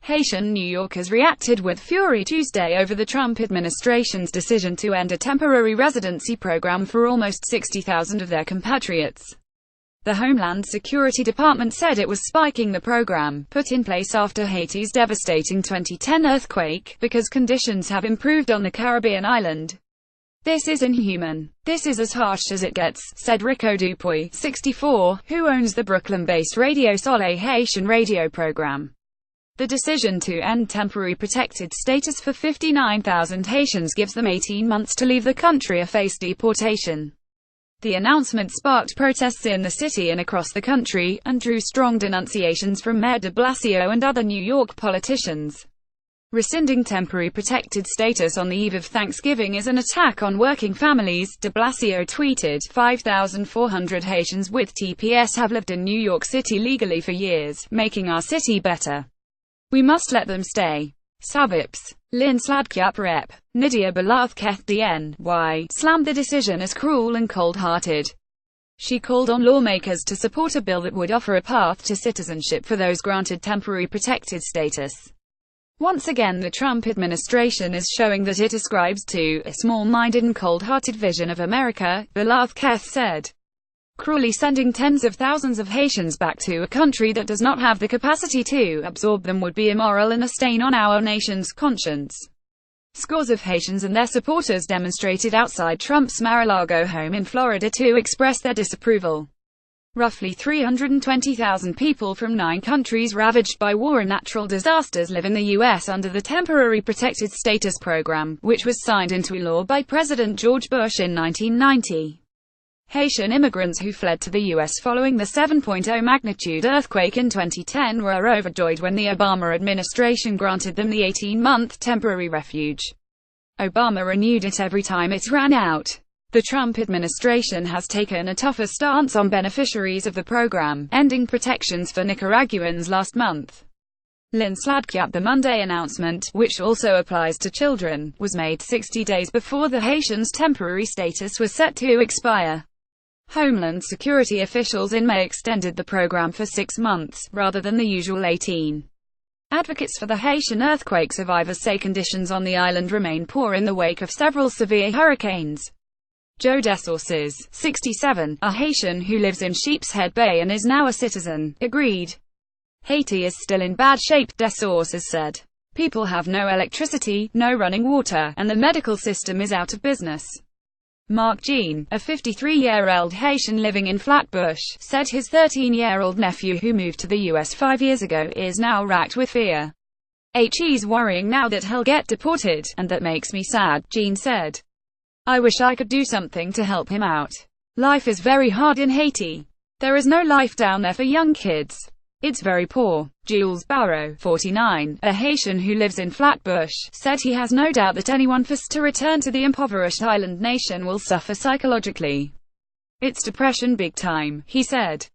Haitian New Yorkers reacted with fury Tuesday over the Trump administration's decision to end a temporary residency program for almost 60,000 of their compatriots. The Homeland Security Department said it was spiking the program, put in place after Haiti's devastating 2010 earthquake, because conditions have improved on the Caribbean island. "This is inhuman. This is as harsh as it gets," said Rico Dupuy, 64, who owns the Brooklyn-based Radio Soleil Haitian radio program. The decision to end temporary protected status for 59,000 Haitians gives them 18 months to leave the country or face deportation. The announcement sparked protests in the city and across the country, and drew strong denunciations from Mayor de Blasio and other New York politicians. Rescinding temporary protected status on the eve of Thanksgiving is an attack on working families, de Blasio tweeted. 5,400 Haitians with TPS have lived in New York City legally for years, making our city better. We must let them stay. Savips. Lynn Sladkyap Rep. Nydia Balathketh DNY slammed the decision as cruel and cold-hearted. She called on lawmakers to support a bill that would offer a path to citizenship for those granted temporary protected status. Once again, the Trump administration is showing that it ascribes to a small-minded and cold-hearted vision of America, Balathketh said. Cruelly sending tens of thousands of Haitians back to a country that does not have the capacity to absorb them would be immoral and a stain on our nation's conscience. Scores of Haitians and their supporters demonstrated outside Trump's Mar-a-Lago home in Florida to express their disapproval. Roughly 320,000 people from 9 countries ravaged by war and natural disasters live in the U.S. under the Temporary Protected Status Program, which was signed into law by President George Bush in 1990. Haitian immigrants who fled to the U.S. following the 7.0 magnitude earthquake in 2010 were overjoyed when the Obama administration granted them the 18-month temporary refuge. Obama renewed it every time it ran out. The Trump administration has taken a tougher stance on beneficiaries of the program, ending protections for Nicaraguans last month. Lynn Sladkyap. The Monday announcement, which also applies to children, was made 60 days before the Haitians' temporary status was set to expire. Homeland Security officials in May extended the program for 6 months, rather than the usual 18. Advocates for the Haitian earthquake survivors say conditions on the island remain poor in the wake of several severe hurricanes. Joe Desources, 67, a Haitian who lives in Sheepshead Bay and is now a citizen, agreed. Haiti is still in bad shape, Desources said. People have no electricity, no running water, and the medical system is out of business. Mark Jean, a 53-year-old Haitian living in Flatbush, said his 13-year-old nephew who moved to the U.S. 5 years ago is now racked with fear. He's worrying now that he'll get deported, and that makes me sad, Jean said. I wish I could do something to help him out. Life is very hard in Haiti. There is no life down there for young kids. It's very poor. Jules Barrow, 49, a Haitian who lives in Flatbush, said he has no doubt that anyone forced to return to the impoverished island nation will suffer psychologically. It's depression big time, he said.